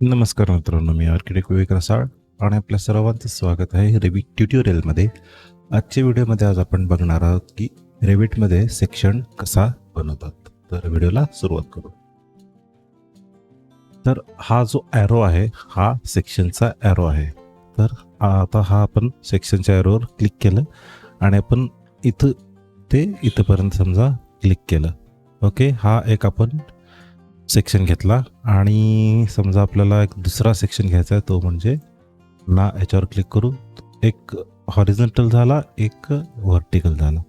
नमस्कार मित्रांनो, मी आर्किटेक्ट विवेक रसाळ आणि आपल्या सर्वांचं स्वागत आहे रेविट ट्युटोरियलमध्ये. आजच्या व्हिडिओमध्ये आज आपण बघणार आहोत की रेविटमध्ये सेक्शन कसा बनवतात. तर व्हिडिओला सुरुवात करू. तर हा जो ॲरो आहे हा सेक्शनचा ॲरो आहे. तर आता हा आपण सेक्शनच्या ॲरोवर क्लिक केलं आणि आपण इथं ते इथंपर्यंत समजा क्लिक केलं. ओके, हा एक आपण सेक्शन घेतला आणि समजा आपल्याला एक दुसरा सेक्शन घ्यायचा आहे, तो म्हणजे ना याच्यावर क्लिक करू, एक हॉरिझॉन्टल झाला, एक व्हर्टिकल झाला.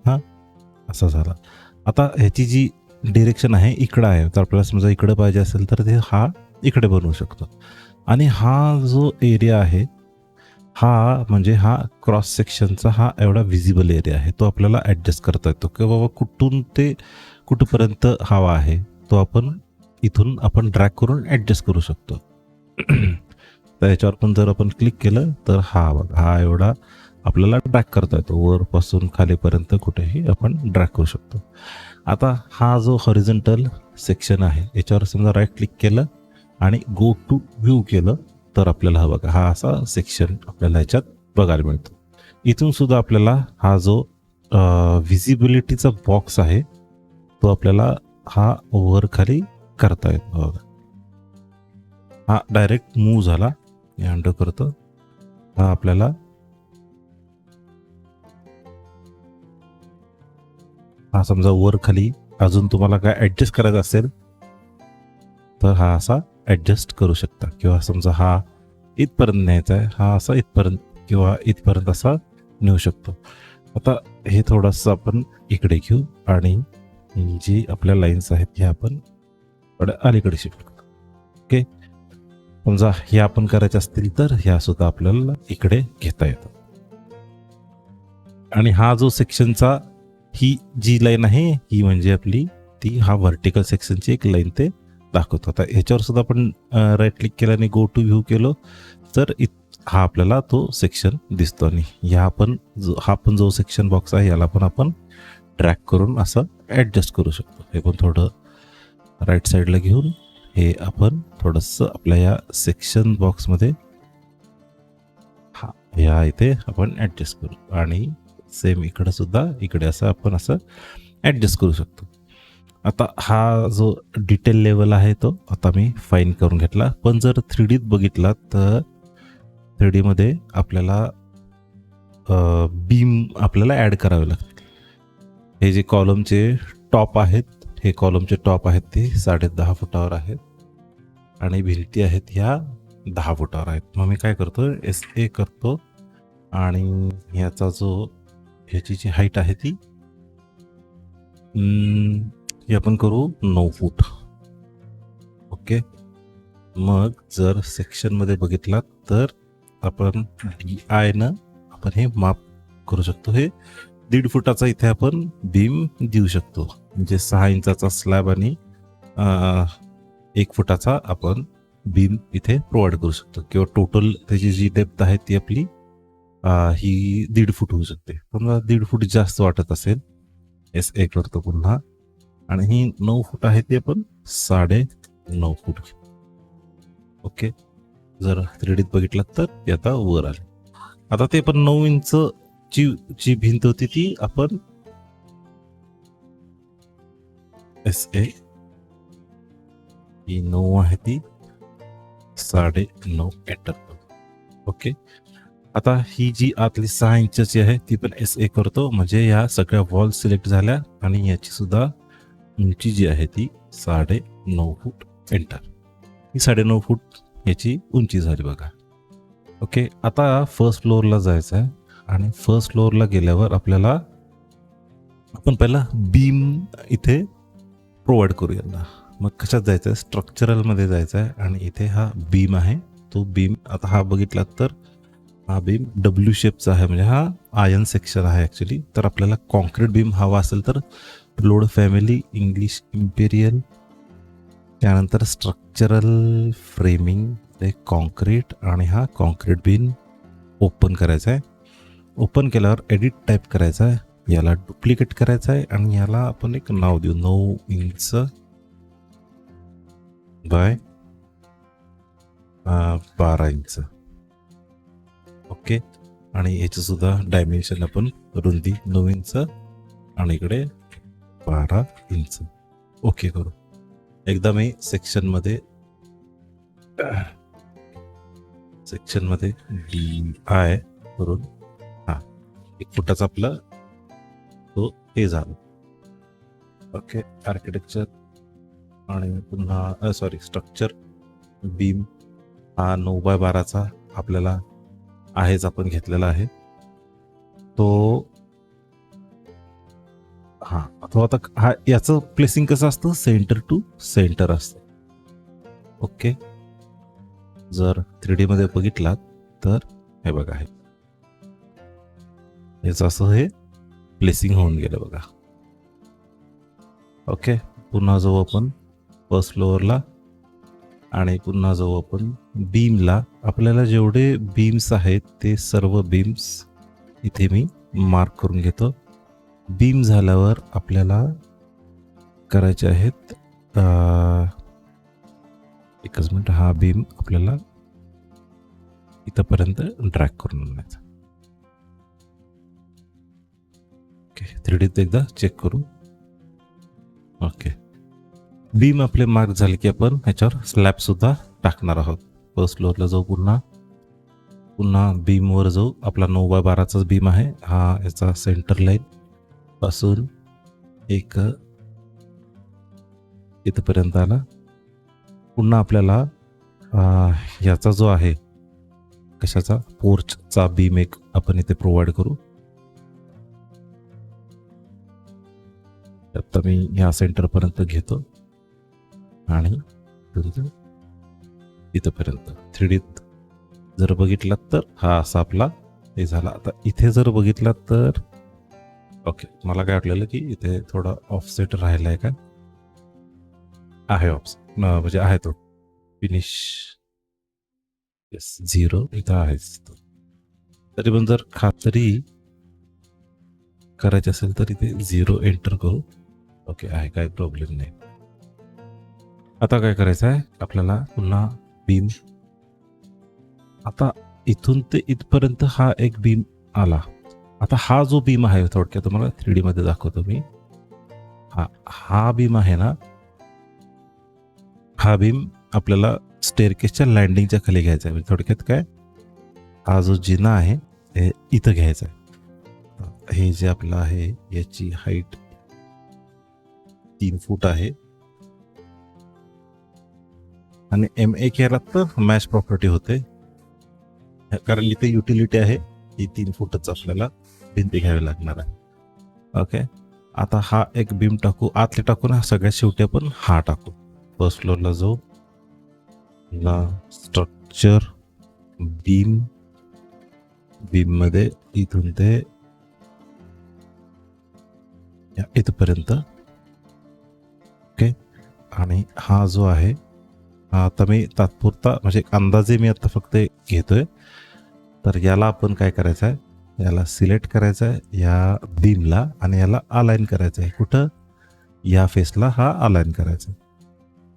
हां, असा झाला. आता ह्याची जी डिरेक्शन आहे इकडं आहे, तर आपल्याला समजा इकडं पाहिजे असेल तर ते हा इकडे बनवू शकतो. आणि हा जो एरिया आहे हा म्हणजे हा क्रॉस सेक्शनचा हा एवढा व्हिजिबल एरिया आहे, तो आपल्याला ॲडजस्ट करता येतो की बाबा कुठून ते कुठपर्यंत हवा आहे तो आपण इथून आपण ड्रॅग करून ॲडजस्ट करू शकतो. तर याच्यावर पण जर आपण क्लिक केलं तर हा बघा, हा एवढा आपल्याला ड्रॅग करता येतो, वरपासून खालीपर्यंत कुठेही आपण ड्रॅग करू शकतो. आता हा जो हॉरिझॉन्टल सेक्शन आहे याच्यावर समजा राईट क्लिक केलं आणि गो टू व्ह्यू केलं तर आपल्याला हा बघा, हा असा सेक्शन आपल्याला ह्याच्यात बघायला मिळतो. इथून सुद्धा आपल्याला हा जो व्हिजिबिलिटीचा बॉक्स आहे तो आपल्याला हा वर खाली करता येतो बघा. हा डायरेक्ट मूव्ह झाला, मी अंडर करतो. हा आपल्याला हा समजा वर खाली अजून तुम्हाला काय ॲडजस्ट करायचं असेल तर हा असा ॲडजस्ट करू शकता, किंवा समजा हा इथपर्यंत न्यायचा आहे, हा असा इथपर्यंत किंवा इथपर्यंत असा नेऊ शकतो. आता हे थोडंसं आपण इकडे घेऊ आणि जी आपल्या लाईन्स आहेत ह्या आपण थोड्या अलीकडे शिफ्ट करू. ओके, समजा हे आपण करायचे असतील तर ह्या सुद्धा आपल्याला इकडे घेता येतात. आणि हा जो सेक्शनचा ही जी लाईन आहे ही म्हणजे आपली ती हा व्हर्टिकल सेक्शनची एक लाईन ते दाखवतो. आता ह्याच्यावर सुद्धा आपण राईट क्लिक केलं आणि गो टू व्ह्यू केलो तर हा आपल्याला तो सेक्शन दिसतो. आणि ह्या आपण हा पण जो सेक्शन बॉक्स आहे याला पण आपण ड्रॅग करून असं ॲडजस्ट करू शकतो. हे पण थोडं राईट साईडला घेऊन हे आपण थोडंसं आपल्या या सेक्शन बॉक्समध्ये हा ह्या इथे आपण ॲडजस्ट करू आणि सेम इकडं सुद्धा इकडे असं आपण असं ॲडजस्ट करू शकतो. आता हा जो डिटेल लेवल आहे तो आता मी फाईन करून घेतला. पण जर 3Dत बघितला तर 3Dमध्ये आपल्याला बीम आपल्याला ॲड करावे लागतील. हे जे कॉलमचे टॉप आहेत, हे कॉलमचे टॉप आहेत ते 10.5 फुटावर आहेत आणि भिंती आहेत ह्या 10 फुटावर आहेत. मग मी काय करतो, SA करतो आणि ह्याचा जो ह्याची जी हाईट आहे ती हे आपण करू 9 फूट. ओके, मग जर सेक्शनमध्ये बघितलात तर आपण DI न आपण हे माप करू शकतो. हे 1.5 फुटाचा इथे आपण बीम देऊ शकतो, म्हणजे 6 इंचाचा स्लॅब आणि 1 फुटाचा आपण बीम इथे प्रोव्हाइड करू शकतो. किंवा टोटल त्याची जी डेप्थ आहे ती आपली ही 1.5 फूट होऊ शकते. समजा 1.5 फूट जास्त वाटत असेल, SA करतो पुन्हा आणि ही 9 फूट आहे ती आपण 9.5 फूट. ओके, जर 3Dत बघितलं तर ते आता वर आले. आता ते पण 9 इंच जी भिंत होती ती आपण SA ही 9 आहे ती 9.5 एंटर. ओके, आता ही जी आतली 6 इंचची आहे ती पण SA करतो, म्हणजे ह्या सगळ्या वॉल सिलेक्ट झाल्या आणि याची सुद्धा उंची जी आहे ती 9.5 फूट एंटर. ही 9.5 फूट याची उंची झाली बघा. ओके, आता फर्स्ट फ्लोअरला जायचं आहे आणि फर्स्ट फ्लोअरला गेल्यावर आपल्याला आपण पहिला बीम इथे प्रोव्हाइड करूया ना. मग कशात जायचं आहे, स्ट्रक्चरलमध्ये जायचं आहे आणि इथे हा बीम आहे. तो बीम आता हा बघितला तर हा बीम W शेपचा आहे, म्हणजे हा आयर्न सेक्शन आहे ॲक्च्युली. तर आपल्याला कॉन्क्रीट बीम हवा असेल तर लोड फॅमिली, इंग्लिश इम्पेरियल, त्यानंतर स्ट्रक्चरल फ्रेमिंग, ते कॉन्क्रीट आणि हा कॉन्क्रीट बीम ओपन करायचा आहे. ओपन केल्यावर एडिट टाईप करायचा आहे, याला डुप्लिकेट करायचं आहे आणि याला आपण एक नाव देऊ 9 इंच बाय 12 इंच. ओके. आणि याचं सुद्धा डायमेन्शन आपण रुंदी 9 इंच आणि इकडे 12 इंच. ओके करू. एकदा मी सेक्शनमध्ये DI करून 1 फुटाचा आपलं तो हे झालं. ओके. आर्किटेक्चर आणि पुन्हा स्ट्रक्चर बीम हा 9x12चा आपल्याला आहेच, आपण घेतलेला आहे तो. तो आता याचं प्लेसिंग कसं असतं, सेंटर टू सेंटर असतं. ओके. जर 3D मध्ये बघितलात तर हे बघा, याचं असं हे प्लेसिंग होऊन गेलं बघा. ओके. पुन्हा जाऊ आपण फर्स्ट फ्लोअरला आणि पुन्हा जाऊ आपण बीमला. आपल्याला जेवढे बीम्स आहेत ते सर्व बीम्स इथे मी मार्क करून घेतो. बीम झाल्यावर आपल्याला करायचे आहेत, एकच मिनिट, हा बीम आपल्याला इथपर्यंत ड्रॅग करून आणायचा. ओके. 3D एकदा चेक करू. ओके. बीम आपले मार्क झाले की आपण ह्याच्यावर स्लॅब सुद्धा टाकणार आहोत. फर्स्ट फ्लोअरला जाऊ, पुन्हा बीमवर जाऊ. आपला 9x12चाच बीम आहे हा. याचा सेंटर लाईन पासून एक इथपर्यंत आला. पुन्हा आपल्याला याचा जो आहे कशाचा, पोर्चचा बीम एक आपण इथे प्रोव्हाइड करू. आता मी ह्या सेंटरपर्यंत घेतो आणि इथपर्यंत 3D जर बघितलात तर हा असा आपला हे झाला. आता इथे जर बघितलात तर ओके, मला काय वाटलेलं की इथे थोडा ऑफसेट राहिला आहे का, आहे म्हणजे आहे तो फिनिश. येस, 0 इथं आहेच. तरी पण जर खात्री करायची असेल तर इथे 0 एंटर करू. ओके, आहे, काही प्रॉब्लेम नाही. आता काय करायचं आहे आपल्याला, पुन्हा बीम. आता इथून ते इथपर्यंत हा एक बीम आला. आता हा जो बीम आहे, थोडक्यात तुम्हाला 3D मध्ये दाखवतो मी. हा बीम आहे ना, हा बीम आपल्याला स्टेअरकेसच्या लँडिंगच्या खाली घ्यायचा आहे. थोडक्यात काय, हा जो जिना आहे हे इथं घ्यायचा आहे. हे जे आपलं आहे याची हाईट 3 फूट आहे आणि MA केला तर मॅच प्रॉपर्टी होते, कारण इथे युटिलिटी आहे ही 3 फूटच आपल्याला भिंती घ्यावी लागणार आहे. ओके. आता हा एक बीम टाकू, आतले टाकू ना, सगळ्यात शेवटी आपण हा टाकू. फर्स्ट फ्लोअरला जाऊ, स्ट्रक्चर बीम मध्ये इथून ते इथपर्यंत. ओके. आणि हा जो आहे आता मी तात्पुरता म्हणजे अंदाजे मी आता फक्त घेतोय. तर याला आपण काय करायचं आहे, याला सिलेक्ट करायचं आहे या बीमला आणि याला अलाइन करायचं आहे. कुठं, या फेसला हा अलाइन करायचा.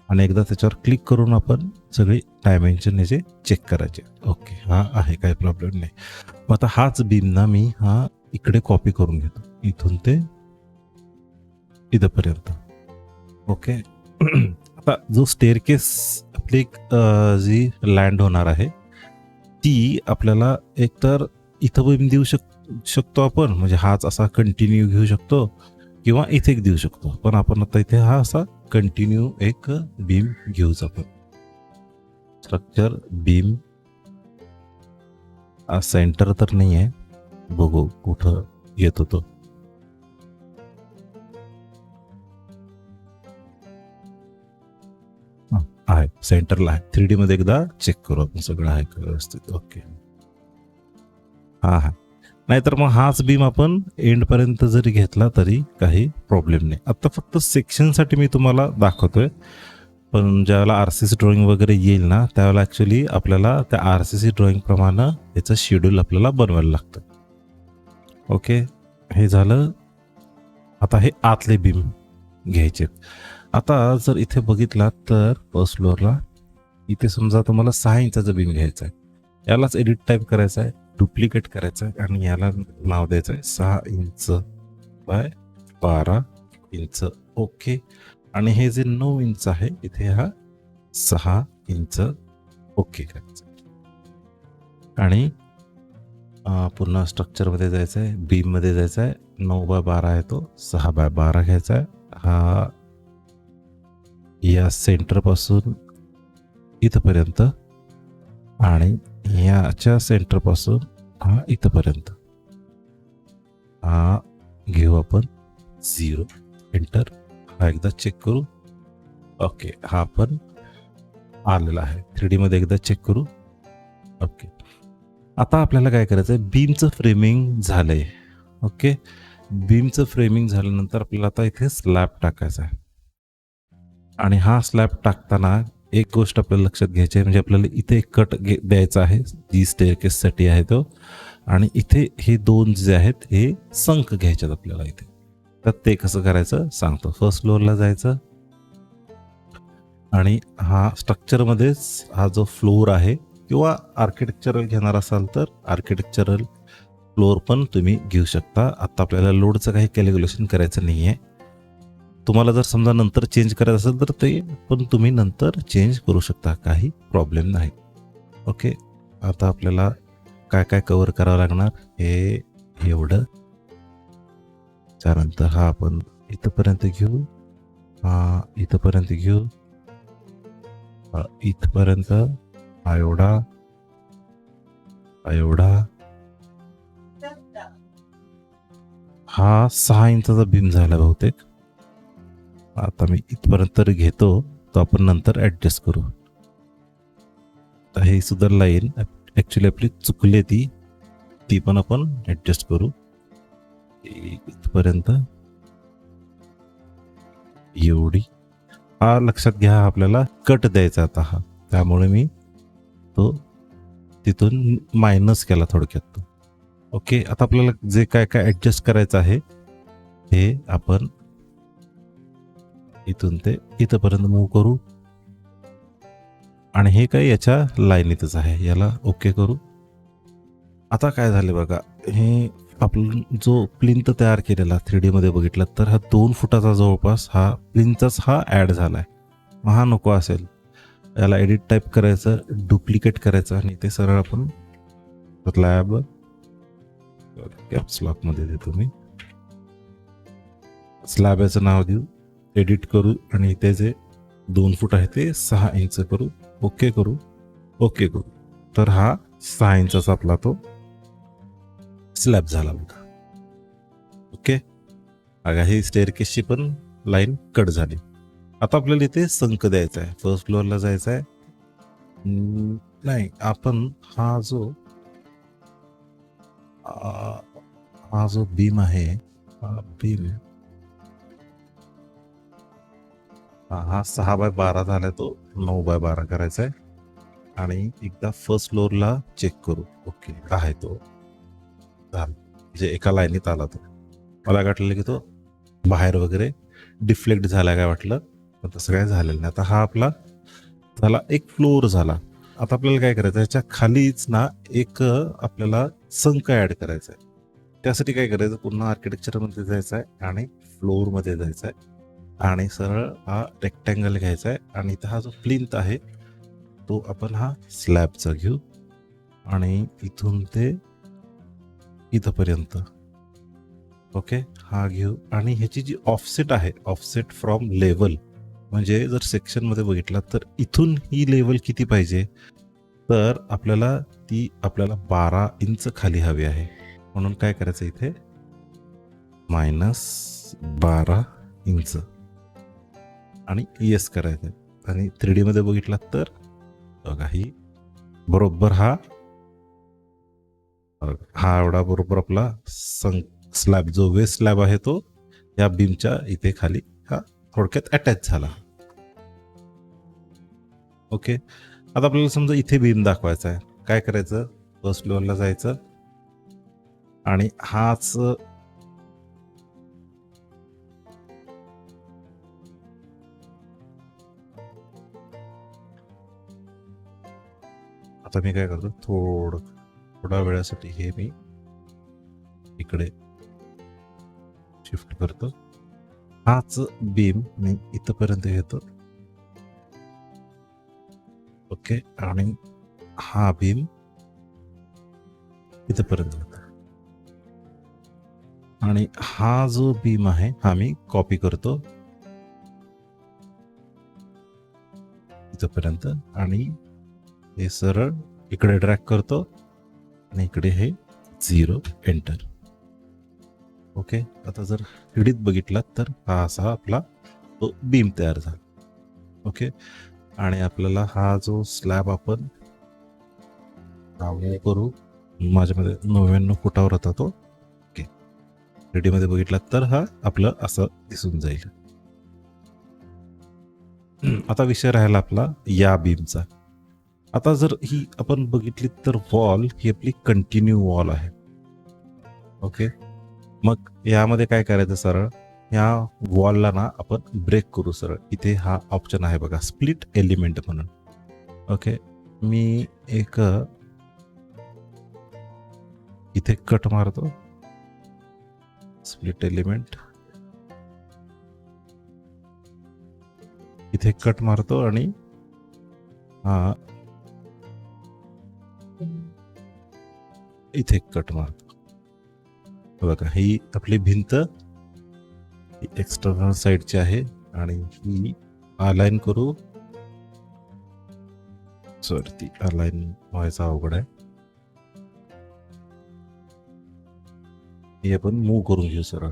आणि एकदा त्याच्यावर क्लिक करून आपण सगळी डायमेन्शन याचे चेक करायचे. ओके, हा आहे, काही प्रॉब्लेम नाही. मग आता हाच बीम ना मी इकडे कॉपी करून घेतो, इथून ते इथपर्यंत. ओके. आता जो स्टेअरकेस आपली जी लँड होणार आहे ती आपल्याला एकतर इथं बीम देऊ शकतो आपण, म्हणजे हाच असा कंटिन्यू घेऊ शकतो, किंवा इथे एक देऊ शकतो. पण आपण आता इथे हा असा कंटिन्यू एक बीम घेऊच आपण. स्ट्रक्चर बीम सेंटर तर नाही आहे, बघू कुठं येतो तो. आहे, सेंटरला आहे. 3D मध्ये एकदा चेक करू आपण, सगळं आहे व्यवस्थित. ओके. नाहीतर मग हाच बीम आपण एंड पर्यंत जरी घेतला तरी काही प्रॉब्लेम नाही. आता फक्त सेक्शनसाठी मी तुम्हाला दाखवतोय, पण ज्यावेळेला RCC ड्रॉइंग वगैरे येईल ना, त्यावेळेला ॲक्च्युली आपल्याला त्या RCC ड्रॉइंग प्रमाणे याचं शेड्यूल आपल्याला बनवायला लागतं. ओके, हे झालं. आता हे आतले बीम घ्यायचे. आता जर इथे बघितलात तर फर्स्ट फ्लोअरला इथे समजा तुम्हाला 6 इंचाचं बीम घ्यायचं आहे, यालाच एडिट टाईप करायचं आहे, डुप्लिकेट करायचं आहे आणि याला नाव द्यायचं आहे 6 इंच बाय 12 इंच. ओके. आणि हे जे 9 इंच आहे इथे हा 6 इंच. ओके करायचं आणि पुन्हा स्ट्रक्चरमध्ये जायचं आहे, बीममध्ये जायचं आहे, 9x12 आहे तो 6x12 घ्यायचा आहे. हा या सेंटरपासून इथपर्यंत आणि याच्या सेंटरपासून हा इथपर्यंत हा घेऊ आपण 0. एंटर. हा एकदा चेक करू. ओके, हा पण आलेला आहे. 3D मध्ये एकदा चेक करू. ओके. आता आपल्याला काय करायचं आहे, बीमचं फ्रेमिंग झालंय. ओके, बीमचं फ्रेमिंग झाल्यानंतर आपल्याला आता इथे स्लॅब टाकायचा आहे आणि हा स्लॅब टाकताना एक गोष्ट आपल्याला लक्षात घ्यायची आहे, म्हणजे आपल्याला इथे एक कट द्यायचा आहे जी स्टेअरकेससाठी आहे तो, आणि इथे हे 2 जे आहेत हे संक घ्यायच्यात आपल्याला इथे. तर ते कसं करायचं सांगतो. फर्स्ट फ्लोअरला जायचं आणि हा स्ट्रक्चरमध्येच हा जो फ्लोअर आहे, किंवा आर्किटेक्चरल घेणार असाल तर आर्किटेक्चरल फ्लोअर पण तुम्ही घेऊ शकता. आता आपल्याला लोडचं काही कॅल्क्युलेशन करायचं नाही आहे. तुम्हाला जर समजा नंतर चेंज करायचं असेल तर ते पण तुम्ही नंतर चेंज करू शकता, काही प्रॉब्लेम नाही. ओके. आता आपल्याला काय काय कव्हर करावं लागणार हे एवढं. त्यानंतर हा आपण इथपर्यंत घेऊ, हा इथपर्यंत घेऊ, इथपर्यंत, हा एवढा, हा एवढा, हा 6 इंचाचा बीम झाला बहुतेक. आता मी इथपर्यंत घेतो, तो आपण नंतर ऍडजस्ट करू. तर हे सुद्धा लाईन ऍक्च्युली आपली चुकली, ती पण आपण ऍडजस्ट करू. इथपर्यंत एवढी. हा लक्षात घ्या, आपल्याला कट द्यायचा आता हा, त्यामुळे मी तो तिथून मायनस केला थोडक्यात तो. ओके. आता आपल्याला जे काय काय ऍडजस्ट करायचं आहे हे आपण इथून ते इथपर्यंत मूव्ह करू, आणि हे काय याच्या लाईनीतच आहे, याला ओके करू. आता काय झाले बघा, हे आपण जो प्लिंथ तयार केलेला 3D मध्ये बघितला तर हा 2 फुटाचा जवळपास हा प्लिंथचाच हा ऍड झालाय. हा नको असेल, याला एडिट टाईप करायचं, डुप्लिकेट करायचं आणि ते सरळ आपण स्लॅब कॅप्स लॉक मध्ये देतो मी, स्लॅब याचं नाव देऊ, एडिट करू आणि ते जे 2 फूट आहे ते 6 इंच करू. ओके करू, ओके करू. तर हा 6 इंचाचा आपला तो स्लॅब झाला बघा. ओके. बघा ही स्टेअरकेसची पण लाईन कट झाली. आता आपल्याला इथे संक द्यायचा आहे, फर्स्ट फ्लोअरला जायचं आहे. नाही, आपण हा जो बीम आहे, बीम हा 6x12 झालाय, तो 9x12 करायचा आहे. आणि एकदा फर्स्ट फ्लोअरला चेक करू. ओके आहे तो झाला, म्हणजे एका लाईनीत आला तो. मला काय वाटलं की तो बाहेर वगैरे डिफ्लेक्ट झाला काय वाटलं, पण तसं काय झालेलं नाही. आता हा आपला झाला एक फ्लोअर झाला. आता आपल्याला काय करायचं, याच्या खालीच ना एक आपल्याला संक ऍड करायचा आहे. त्यासाठी काय करायचं, पुन्हा आर्किटेक्चरमध्ये जायचं आहे आणि फ्लोअरमध्ये जायचं आहे आणि सरळ हा रेक्टँगल घ्यायचा आहे आणि इथं हा जो प्लिंथ आहे तो आपण हा स्लॅबचा घेऊ आणि इथून ते इथपर्यंत. ओके. हा घेऊ आणि ह्याची जी ऑफसेट आहे, ऑफसेट फ्रॉम लेवल, म्हणजे जर सेक्शनमध्ये बघितला तर इथून ही लेवल किती पाहिजे, तर आपल्याला 12 इंच खाली हवी आहे. म्हणून काय करायचं, इथे -12 इंच आणि येस करायचं. आणि 3D मध्ये बघितला तर बघा ही बरोबर हा एवढा बरोबर आपला स्लॅब, जो वेस्ट स्लॅब आहे तो या बीमच्या इथे खाली हा थोडक्यात अटॅच झाला. ओके. आता आपल्याला समजा इथे बीम दाखवायचा आहे, काय करायचं, फर्स्ट फ्लोअरला जायचं आणि हाच आता मी काय करतो, थोडा वेळासाठी हे मी इकडे शिफ्ट करतो. हाच बीम मी इथपर्यंत घेतो. ओके, आणि हा बीम इथपर्यंत घेतो. आणि हा जो बीम आहे हा मी कॉपी करतो इथपर्यंत, आणि हे सरळ इकडे ड्रॅग करतो आणि इकडे हे 0 एंटर. ओके, आता जर हिडीत बघितला तर हा असा आपला तो बीम तयार झाला. ओके, आणि आपल्याला हा जो स्लॅब आपण करू, माझ्यामध्ये 99 फुटावर होता तो. ओके, 3D मध्ये बघितला तर हा आपलं असं दिसून जाईल. आता विषय राहिला आपला या बीमचा. आता जर ही आपण बघितली तर वॉल ही आपली कंटिन्यू वॉल आहे. ओके, मग यामध्ये काय करायचं, सरळ या वॉलला ना आपण ब्रेक करू. सरळ इथे हा ऑप्शन आहे बघा, स्प्लिट एलिमेंट म्हणून. ओके, मी एक इथे कट मारतो, स्प्लिट एलिमेंट इथे कट मारतो, आणि हा इथे कट मारतो. बघा, ही आपली भिंत एक्सटर्नल साइडची आहे, आणि ही अलाइन करू. सॉरी, ती अलाइन व्हायचा अवघड आहे. ही आपण मूव्ह करून घेऊ सरळ.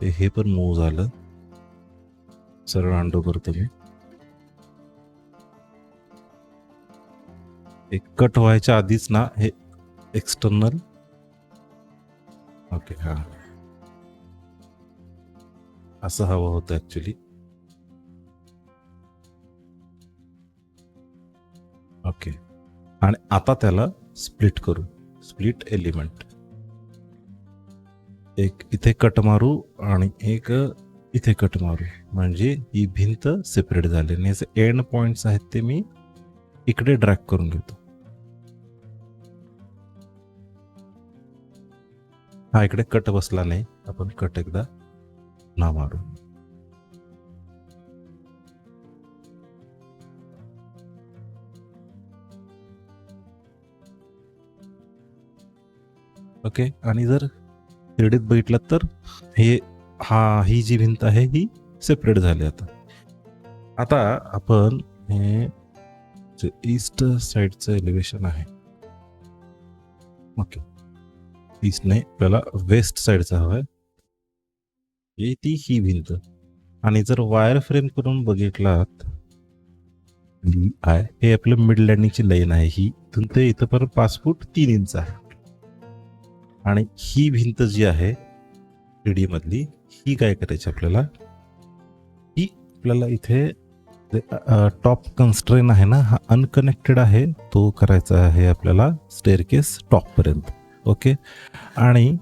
हे पण मूव्ह झालं. सरळ अंडो करतो मी. एक कट व्हायच्या आधीच ना हे एक्सटर्नल. ओके, हा असं हवं होतं ऍक्च्युली. ओके, आणि आता त्याला स्प्लिट करू. स्प्लिट एलिमेंट, एक इथे कट मारू आणि एक इथे कट मारू, म्हणजे ही भिंत सेपरेट झाली. आणि याचे एंड पॉइंट्स आहेत ते मी इकडे ड्रॅग करून घेतो. हा इकडे कट बसला नाही, आपण कट एकदा ना मारू. ओके, आणि जर 3Dत बघितलं तर ही जी भिंत आहे ही सेपरेट झाली. आता आपण हे जे ईस्ट साइडचं एलिव्हेशन आहे, ओके, ईस्ट नाही, आपल्याला वेस्ट साइडचा हवाय. ही भिंत, आणि जर वायर फ्रेम करून बघितलात, हे आपलं मिड लँडिंगची लाईन आहे. ही इथून ते इथं पर्यंत 5 फूट 3 इंच आहे. आणि ही भिंत जी आहे 3D मधली, ही काय करायची आपल्याला, ही आपल्याला इथे टॉप कन्स्ट्रेन आहे ना, हा अनकनेक्टेड आहे, तो करायचा आहे आपल्याला स्टेअरकेस टॉप पर्यंत. ओके, आणि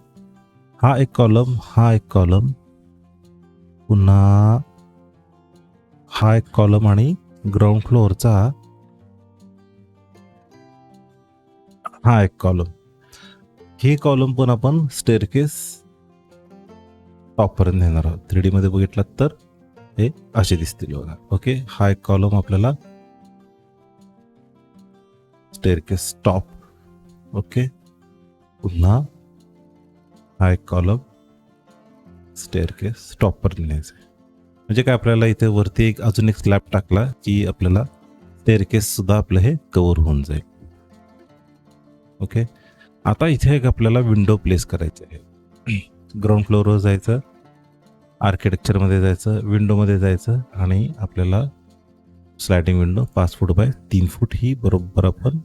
हा एक कॉलम, पुन्हा हा एक कॉलम, आणि ग्राउंड फ्लोअरचा हा एक कॉलम. हे कॉलम पण आपण स्टेअरकेस टॉप पर्यंत नेणार आहोत. 3D मध्ये बघितलात तर हे असे दिसतील बघा. ओके, हा एक कॉलम आपल्याला स्टेअरकेस टॉप. ओके, पुन्हा हा एक कॉलम स्टेअरकेस टॉप पर्यंत न्यायचा. म्हणजे काय, आपल्याला इथे वरती एक अजून एक स्लॅब टाकला की आपल्याला स्टेअरकेस सुद्धा आपलं हे कव्हर होऊन जाईल. ओके, आता इथे एक आपल्याला विंडो प्लेस करायची आहे. ग्राउंड फ्लोअरवर जायचं, आर्किटेक्चरमध्ये जायचं, विंडोमध्ये जायचं, आणि आपल्याला स्लायडिंग विंडो 5 फूट बाय 3 फूट ही बरोबर आपण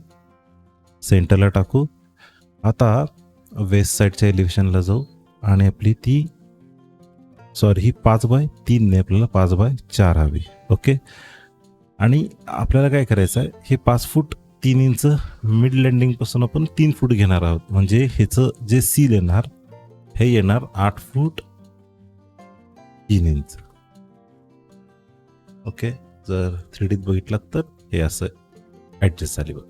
सेंटरला टाकू. आता वेस्ट साईडच्या एलिव्हेशनला जाऊ, आणि आपली ही 5 बाय 3 ने आपल्याला 5 बाय 4 हवी. ओके, आणि आपल्याला काय करायचं आहे, हे 5 फूट 3 इंच मिड लँडिंग पासून आपण 3 फूट घेणार आहोत. म्हणजे ह्याचं जे सील येणार हे येणार 8 फूट 3 इंच. ओके. जर 3Dत बघितलात तर हे असं ॲडजस्ट झाली बघ.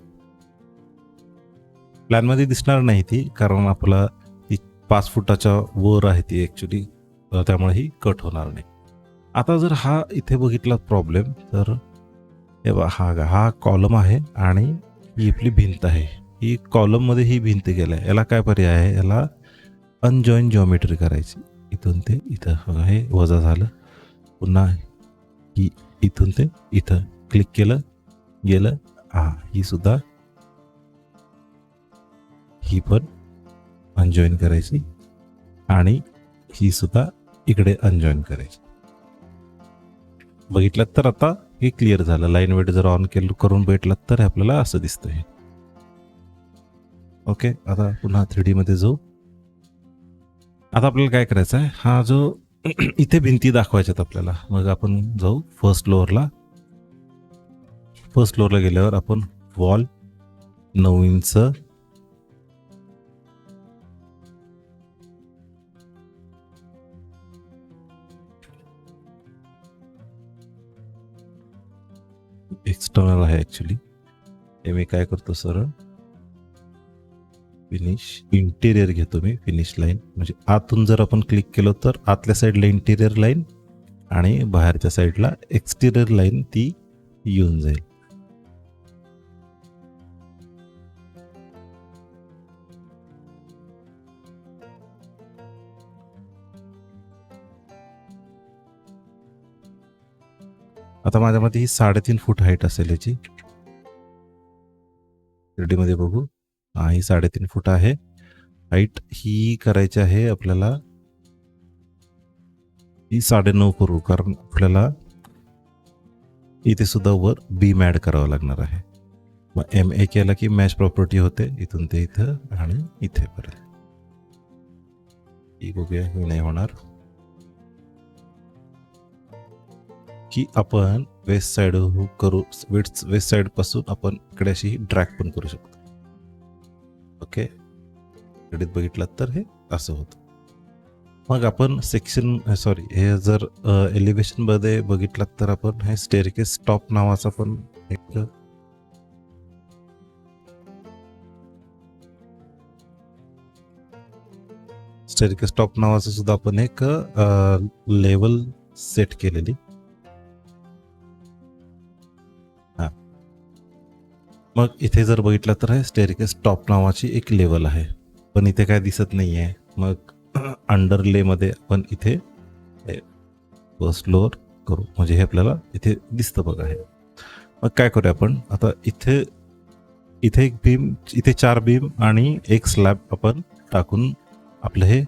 प्लॅनमध्ये दिसणार नाही ती, कारण आपला ती 5 फुटाच्या वर आहे ती ॲक्च्युली, त्यामुळे ही कट होणार नाही. आता जर हा इथे बघितला प्रॉब्लेम, तर हे बघा, हा कॉलम आहे आणि ही आपली भिंत आहे. ही कॉलममध्ये ही भिंत गेलं आहे. याला काय पर्याय आहे? याला अनजॉईन जॉमेट्री करायची. इथून ते इथं बघा, हे वजा झालं. पुन्हा ही इथून ते इथं क्लिक केलं, गेलं. ही सुद्धा, ही पण अनजॉईन करायची आणि ही सुद्धा इकडे अनजॉईन करायची. बघितलं तर आता हे क्लिअर झालं. लाईन वेट जर ऑन करून भेटलात तर आपल्याला असं दिसतंय. ओके. आता पुन्हा 3D मध्ये जाऊ. आता आपल्याला काय करायचं आहे, हा जो इथे भिंती दाखवायच्यात आपल्याला, मग आपण जाऊ फर्स्ट फ्लोअरला. फर्स्ट फ्लोअरला गेल्यावर आपण वॉल 9 इंच, एक्सटर्नल आहे ॲक्च्युली. हे मी काय करतो, सरळ फिनिश इंटेरियर घेतो मी. फिनिश लाईन म्हणजे आतून जर आपण क्लिक केलं तर आतल्या साईडला इंटेरियर लाईन आणि बाहेरच्या साईडला एक्सटेरियर लाईन ती येऊन जाईल. आता माझ्यामध्ये ही 3.5 फूट हाईट असेल याची. 3D मध्ये बघू. ही 3.5 फूट आहे हाईट. ही करायची आहे आपल्याला, ही 9.5 करू, कारण आपल्याला इथे सुद्धा वर बीम ॲड करावं लागणार आहे. मग MA केला की मॅच प्रॉपर्टी होते इथून ते इथं आणि इथे पर्यंत. ही बघूया, ही नाही होणार. की आपण वेस्ट साईड करू, वेस्ट साईड पासून आपण इकडे अशी ड्रॅग पण करू शकतो. ओके. इकडे बघितलात तर हे असं होतं. मग आपण सेक्शन, सॉरी, हे जर एलिव्हेशन मध्ये बघितलात तर आपण हे स्टेअरकेस टॉप नावाचा पण एक स्टेअरकेस टॉप नावाचं सुद्धा आपण एक लेवल सेट केलेली. मग इथे जर बघितलं तर हे स्टेअरकेस टॉप नावाची एक लेवल आहे, पण इथे काय दिसत नाही आहे. मग अंडरले मध्ये आपण इथे फर्स्ट फ्लोअर करू, म्हणजे हे आपल्याला इथे दिसतं बघा. हे मग काय करूया आपण आता, इथे एक बीम, इथे 4 बीम आणि एक स्लॅब आपण टाकून आपलं हे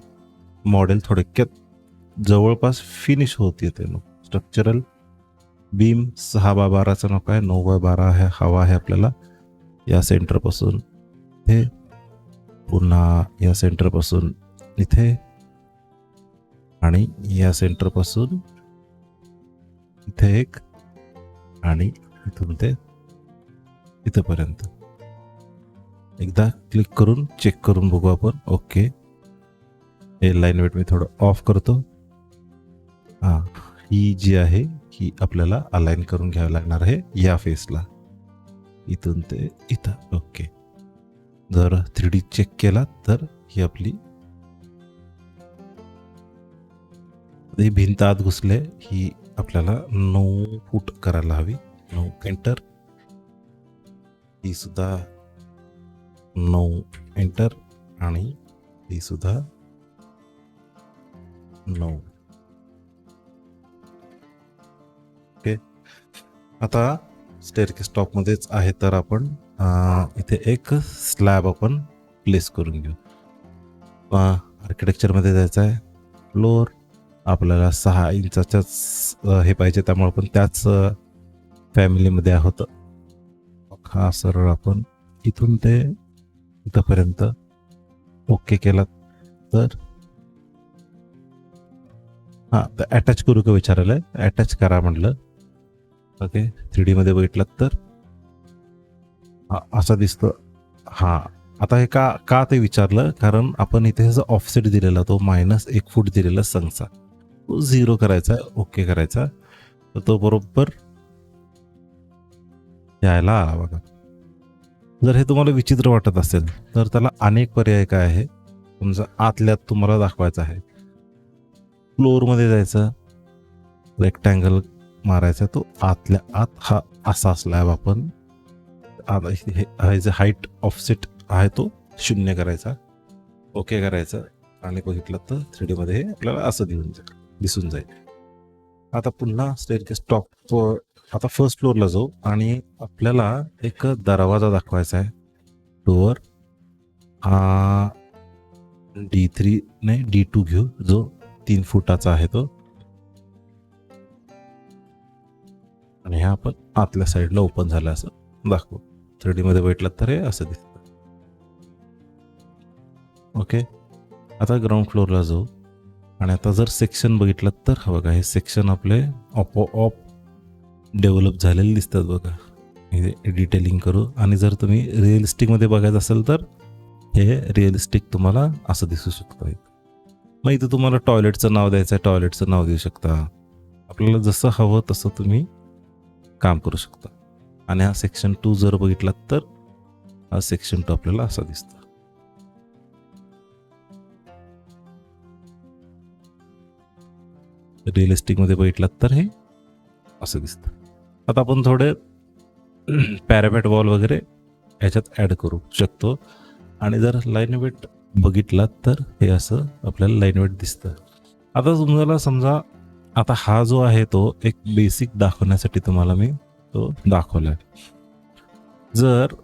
मॉडेल थोडक्यात जवळपास फिनिश होत येते. स्ट्रक्चरल बीम 6x12चा नको आहे, 9x12 आहे हवा आहे आपल्याला. या सेंटरपासून इथे, पुन्हा या सेंटरपासून इथे, आणि या सेंटरपासून इथे एक, आणि इथून ते इथपर्यंत. एकदा क्लिक करून चेक करून बघू आपण. ओके. हे लाईन वेट मी थोडं ऑफ करतो. ही जी आहे ही आपल्याला अलाइन करून घ्यावं लागणार आहे या फेसला, इथून ते इथं. ओके. जर 3D चेक केला तर ही आपली भिंत आत घुसले. ही आपल्याला 9 फूट करायला हवी. 9 एंटर. ही सुद्धा 9 एंटर, आणि ही सुद्धा 9. ओके. आता स्टेअरकेस टॉपमध्येच आहे तर आपण इथे एक स्लॅब आपण प्लेस करून घेऊ. आर्किटेक्चरमध्ये जायचं आहे. फ्लोअर आपल्याला 6 इंचाच्याच हे पाहिजे, त्यामुळे आपण त्याच फॅमिलीमध्ये आहोत. हा सरळ आपण इथून ते इथंपर्यंत ओके केला तर तर अटॅच करू का विचारायला, अटॅच करा म्हटलं. ओके. 3D मध्ये बघितलं तर असा दिसतं. आता हे का ते विचारलं, कारण आपण इथे जो ऑफसेट दिलेला तो -1 फूट दिलेला संगचा, तो 0 करायचा, ओके करायचा. तर तो बरोबर यायला आला बघा. जर हे तुम्हाला विचित्र वाटत असेल तर त्याला अनेक पर्याय काय आहे. समजा आतल्यात तुम्हाला दाखवायचं आहे, फ्लोअरमध्ये जायचं, रेक्टँगल मारायचा, तो आतल्या आत हा असा स्लॅब आपण हाईट ऑफसेट आहे तो 0 करायचा, ओके करायचं आणि बघितलं तर 3D मध्ये हे आपल्याला असं दिसून जाईल. आता पुन्हा स्टेअरकेस टॉप, आता फर्स्ट फ्लोअरला जाऊ आणि आपल्याला एक दरवाजा दाखवायचा आहे. डोअर हा D3 नाही D2 घेऊ, जो 3 फुटाचा आहे तो, आणि हा आपण आतल्या साईडला ओपन झाला असं दाखवू. 3D मध्ये भेटलं तर हे असं दिसतं. ओके, आता ग्राउंड फ्लोअरला जाऊ आणि आता जर सेक्शन बघितलं तर बघा, हे सेक्शन आपले ऑप डेव्हलप झालेले दिसतात बघा. हे डिटेलिंग करू आणि जर तुम्ही रिअलिस्टिकमध्ये बघायचं असेल तर हे रिअलिस्टिक तुम्हाला असं दिसू शकतं. मग इथं तुम्हाला टॉयलेटचं नाव द्यायचं आहे, टॉयलेटचं नाव देऊ शकता. आपल्याला जसं हवं तसं तुम्ही काम करू शकता. आणि हा सेक्शन 2 जर बघितला तर हा सेक्शन 2 आपल्याला असा दिसतं. रिअलिस्टिक मध्ये बघितलात तर हे असं दिसतं. आता आपण थोडे पॅरापेट वॉल वगैरे याच्यात ऍड करू शकतो. आणि जर लाईन वेट बघितलात तर हे असं आपल्याला लाईन वेट दिसतं. आता तुम्हाला समजा, आता हा जो आहे तो एक बेसिक दाखवण्यासाठी तुम्हाला मी तो दाखवलाय. जर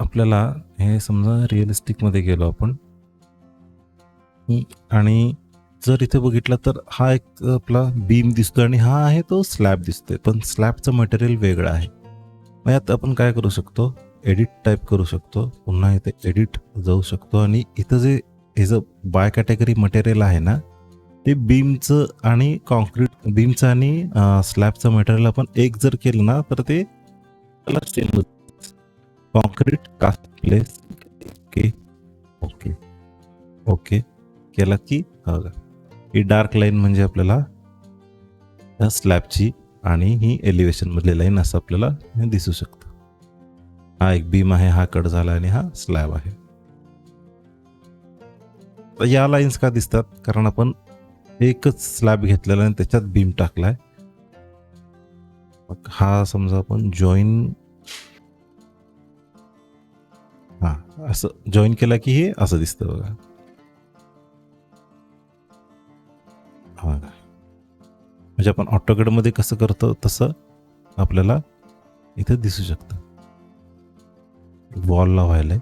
आपल्याला हे समजा रिअलिस्टिक मध्ये गेलो आपण आणि जर इथे बघितलं तर हा एक आपला बीम दिसतोय आणि हा आहे तो स्लॅब दिसतोय, पण स्लॅबचं मटेरियल वेगळं आहे. मग यात आपण काय करू शकतो, एडिट टाईप करू शकतो, पुन्हा इथे एडिट जाऊ शकतो आणि इथं जे हे जो बाय कॅटेगरी मटेरियल आहे ना, ते बीमचं आणि कॉन्क्रीट, बीमचं आणि स्लॅबचं मटेरियल आपण एक जर केलं ना तर ते सेम होतं. Concrete cast place, okay okay okay केला की बघा, ही डार्क लाईन म्हणजे आपल्याला त्या स्लॅबची आणि ही एलिव्हेशन मधली लाईन असं आपल्याला दिसू शकतं. हा एक बीम आहे, हा कट झाला आणि हा स्लॅब आहे. तर या लाईन्स का दिसतात, कारण आपण एकच स्लॅब घेतलेला आणि त्याच्यात बीम टाकलाय. हा समजा आपण जॉईन, हा असं जॉईन केला की हे असं दिसतं बघा. हा म्हणजे आपण ऑटोकॅड मध्ये कसं करतो तसं आपल्याला इथे दिसू शकतं. वॉल लावायला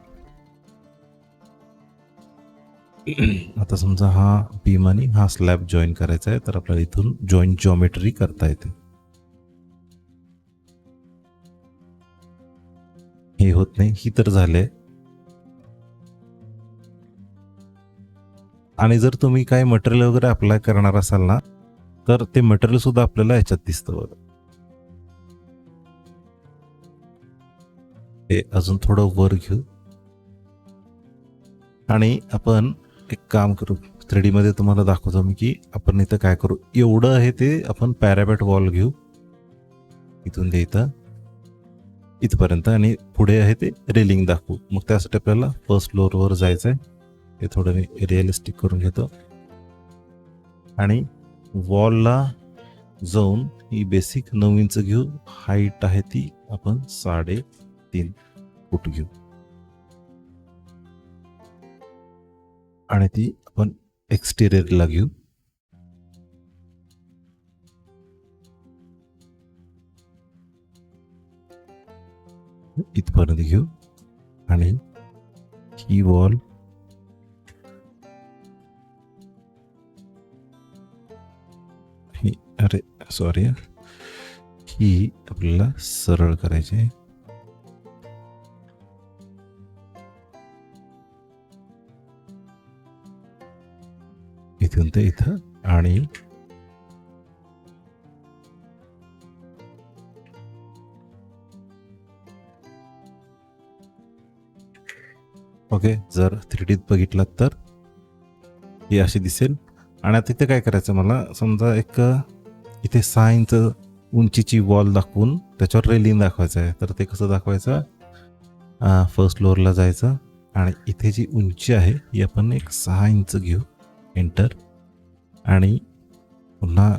आता समजा हा बीम आणि हा स्लॅब जॉईन करायचा आहे, तर आपल्याला इथून जॉईन जॉमेट्री करता येते. हे होत नाही, ही तर झाले. आणि जर तुम्ही काही मटेरियल वगैरे अप्लाय करणार असाल ना, तर ते मटेरियल सुद्धा आपल्याला याच्यात दिसतं बघा. हे अजून थोडं वर घेऊ आणि आपण एक काम करू, 3D मध्ये तुम्हाला दाखवतो मी की आपण इथं काय करू. एवढं आहे ते आपण पॅरापेट वॉल घेऊ, इथून ते इथपर्यंत, आणि पुढे आहे ते रेलिंग दाखवू. मग त्यासाठी आपल्याला फर्स्ट फ्लोअरवर जायचं आहे. हे थोडं मी रिअलिस्टिक करून घेतो आणि वॉलला जाऊन ही बेसिक 9 इंच घेऊ. हाईट आहे ती आपण 3.5 फूट घेऊ आणि ती आपण एक्सटेरियरला घेऊ. इथपर्यंत घेऊ आणि ही वॉल ही, अरे सॉरी, ही आपल्याला सरळ करायची आहे. इथून ते इथं आणि ओके. जर 3D बघितलात तर ही अशी दिसेल. आणि आता इथे काय करायचं, मला समजा एक इथे 6 इंच उंचीची वॉल दाखवून त्याच्यावर रेलिंग दाखवायचं आहे. तर ते कसं दाखवायचं, फर्स्ट फ्लोअरला जायचं आणि इथे जी उंची आहे ही आपण एक 6 इंच घेऊ, एंटर. आणि पुन्हा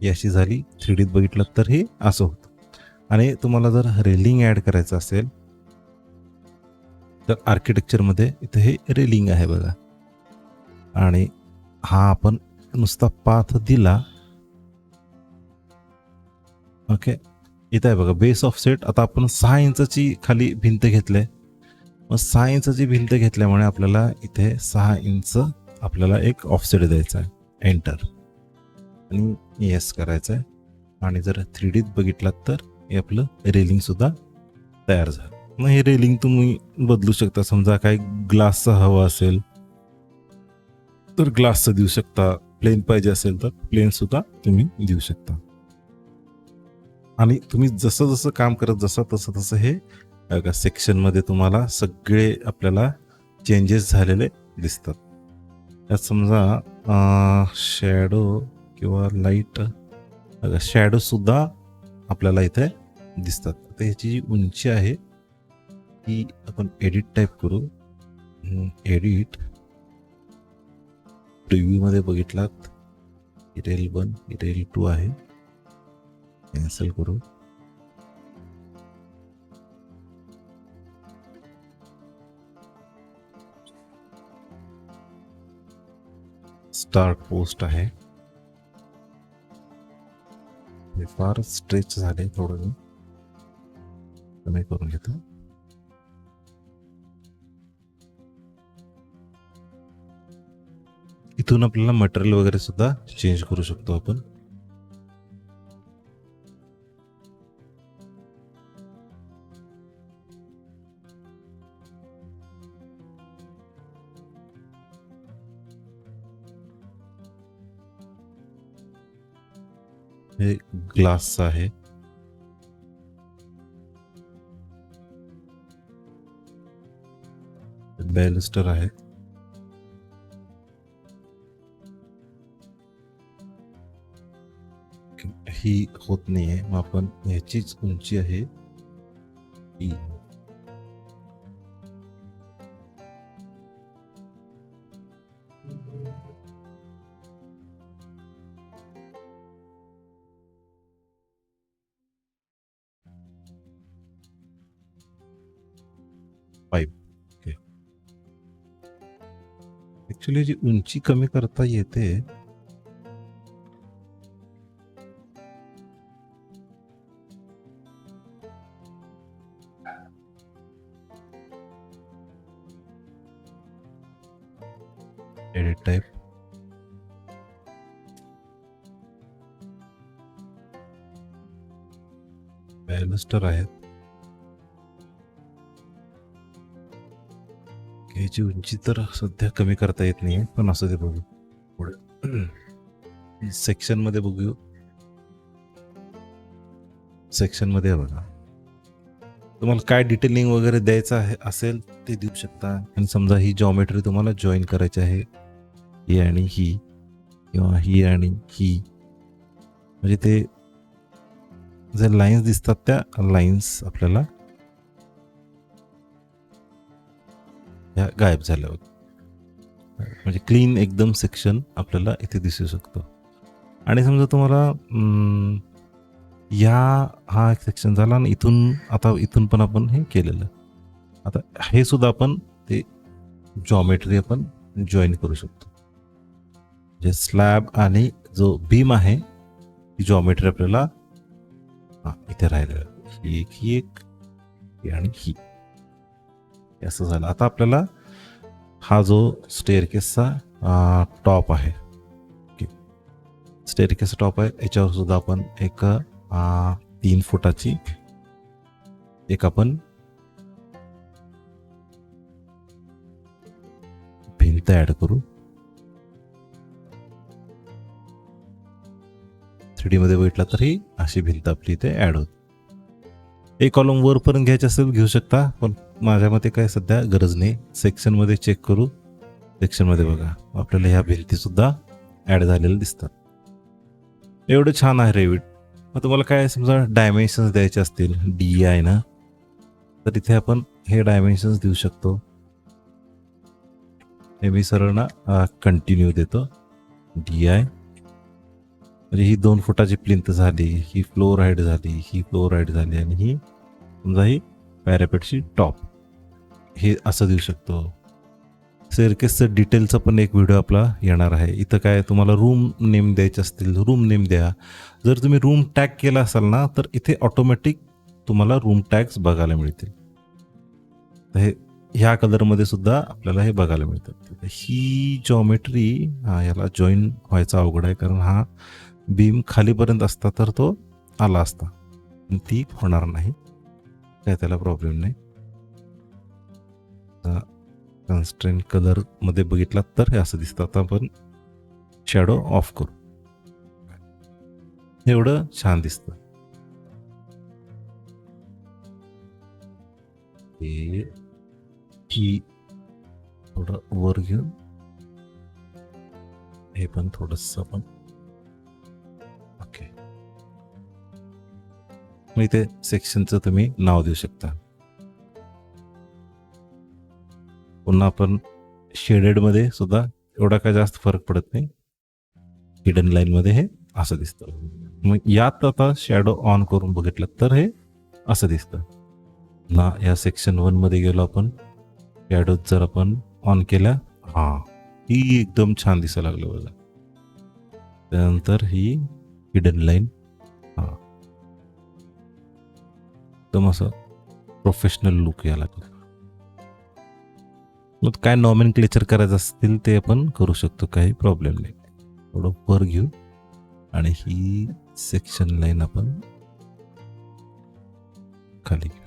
याशी झाली. 3Dत बघितलं तर हे असं होतं. आणि तुम्हाला जर रेलिंग ॲड करायचं असेल तर आर्किटेक्चरमध्ये इथे हे रेलिंग आहे बघा. आणि हा आपण नुसता पाथ दिला. ओके, इथे आहे बघा बेस ऑफ सेट. आता आपण 6 इंचाची खाली भिंत घेतले. मग 6 इंचाची भिंत घेतल्यामुळे आपल्याला इथे 6 इंच आपल्याला एक ऑफसेट द्यायचा आहे, एंटर. आणि येस करायचं आहे. आणि जर 3Dत बघितलात तर हे आपलं रेलिंग सुद्धा तयार झालं. मग हे रेलिंग तुम्ही बदलू शकता. समजा काही ग्लासचं हवं असेल तर ग्लासचं देऊ शकता, प्लेन पाहिजे असेल तर प्लेन सुद्धा तुम्ही देऊ शकता. आणि तुम्ही जसं जसं काम करत जसं तसं तसं हे सेक्शनमध्ये तुम्हाला सगळे आपल्याला चेंजेस झालेले दिसतात. त्यात समजा शॅडो किंवा लाईट, शॅडो सुद्धा आपल्याला इथे दिसतात. तर ह्याची जी उंची आहे ती आपण एडिट टाईप करू. एडिट प्रिव्ह्यूमध्ये बघितलात इरेल 1 इरेल 2 आहे, कॅन्सल करू. स्टार्ट पोस्ट आहे. हे फार स्ट्रेच झाले, थोडं मी कमी करून घेतो. इथून आपल्याला मटेरियल वगैरे सुद्धा चेंज करू शकतो आपण. हे ग्लास आहे. बॅलिस्टर आहे. ही होत नाहीये, मग आपण ह्याचीच उंची आहे ही. पाईप. ओके, ऍक्च्युली जी उंची कमी करता येते. एडिट टाइप, बॅलिस्टर आहेत. ह्याची उंची तर सध्या कमी करता येत नाही, पण असं ते बघू पुढे. सेक्शन मध्ये बघू. सेक्शन मध्ये बघा, तुम्हाला काय डिटेलिंग वगैरे द्यायचं आहे असेल ते देऊ शकता. आणि समजा ही जॉमेट्री तुम्हाला जॉईन करायची आहे, ही आणि ही, किंवा ही आणि ही, म्हणजे ते जे लाईन्स दिसतात त्या लाईन्स आपल्याला ह्या गायब झाल्यावर, म्हणजे क्लीन एकदम सेक्शन आपल्याला इथे दिसू शकतो. आणि समजा तुम्हाला हा एक सेक्शन झाला आणि इथून पण आपण हे केलेलं. आता हे सुद्धा आपण ते जॉमेट्री आपण जॉईन करू शकतो. जे स्लॅब आणि जो बीम आहे ती जॉमेट्री आपल्याला इथे राहिलं. ही एक आणि ही असं झालं. आता आपल्याला हा जो स्टेअरकेसचा टॉप आहे, स्टेअरकेस टॉप आहे, याच्यावर सुद्धा आपण एक 3 फुटाची एक आपण भिंत ऍड करू. 3D मध्ये बघितला तर ही अशी भिंत आपली इथे ऍड होते. एक कॉलम वरपर्यंत घ्यायचे असेल घेऊ शकता, पण माझ्या मते काय सध्या गरज नाही. सेक्शन मध्ये चेक करू. सेक्शन मध्ये बघा आपल्याला ह्या भिंती सुद्धा ॲड झालेलं दिसतात. एवढं छान आहे रेविट. मग तुम्हाला काय समजा डायमेन्शन्स द्यायचे असतील DI ना, तर इथे आपण हे डायमेन्शन्स देऊ शकतो. हे मी सरळ ना कंटिन्यू देतो. DI म्हणजे ही 2 फुटाची प्लिंथ झाली, ही फ्लोर हाईट झाली, ही फ्लोर हाईट झाली आणि ही समजा ही पॅरापेटची टॉप. हे असं देऊ शकतो. स्टेअरकेसचं डिटेलचा पण एक व्हिडिओ आपला येणार आहे. इथं काय तुम्हाला रूम नेम द्यायचे असतील रूम नेम द्या. जर तुम्ही रूम टॅग केला असाल ना, तर इथे ऑटोमॅटिक तुम्हाला रूम टॅग्स बघायला मिळतील. तर हे ह्या कलरमध्ये सुद्धा आपल्याला हे बघायला मिळतात. ही जॉमेट्री याला जॉईन व्हायचा अवघड आहे, कारण हा बीम खालीपर्यंत असता तर तो आला असता. ती होणार नाही, काय त्याला प्रॉब्लेम नाही. कन्स्ट्रेंट कलर मध्ये बघितला तर हे असं दिसतं. आता आपण शॅडो ऑफ करू. एवढं छान दिसतं. ही थोडं वर घेऊन हे पण थोडस आपण ओके. मग इथे सेक्शनचं तुम्ही नाव देऊ शकता. पुन्हा आपण शेडेडमध्ये सुद्धा एवढा काय जास्त फरक पडत नाही. हिडन लाईनमध्ये हे असं दिसतं. मग यात आता शॅडो ऑन करून बघितलं तर हे असं दिसतं ना. या सेक्शन 1 मध्ये गेलो आपण, शॅडो जर आपण ऑन केल्या, ही एकदम छान दिसायला लागलं बघा. त्यानंतर ही हिडन लाईन, एकदम असं प्रोफेशनल लुक यायला लागलं. मग काय नॉमेनक्लेचर करायचं असतील ते आपण करू शकतो, काही प्रॉब्लेम नाही. थोडं वर घेऊ आणि ही सेक्शन लाईन आपण खाली घेऊ.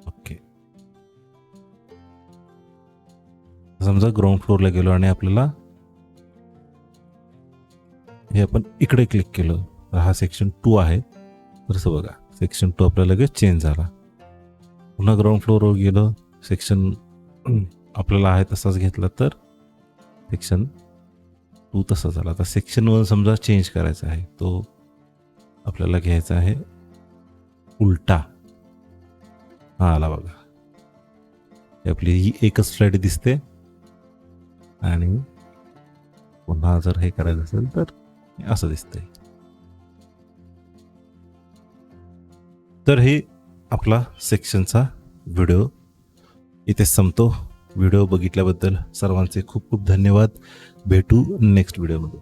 ओके. समजा ग्राउंड फ्लोअरला गेलो आणि आपल्याला हे आपण इकडे क्लिक केलं तर हा सेक्शन 2 आहे. तसं बघा सेक्शन 2 आपल्याला लगेच चेंज झाला. पुन्हा ग्राउंड फ्लोअरवर गेलो, सेक्शन आपल्याला आहे तसाच घेतला तर सेक्शन 2 तसा झाला. आता सेक्शन 1 समजा चेंज करायचा आहे, तो आपल्याला घ्यायचा आहे उलटा. आला बघा, आपली ही एकच स्लाइड दिसते. आणि पुन्हा जर हे करायचं असेल तर असं दिसतंय. तर हे आपला सेक्शनचा व्हिडिओ इथे संपतो. व्हिडिओ बघितल्याबद्दल सर्वांचे खूप खूप धन्यवाद. भेटू नेक्स्ट व्हिडिओमध्ये.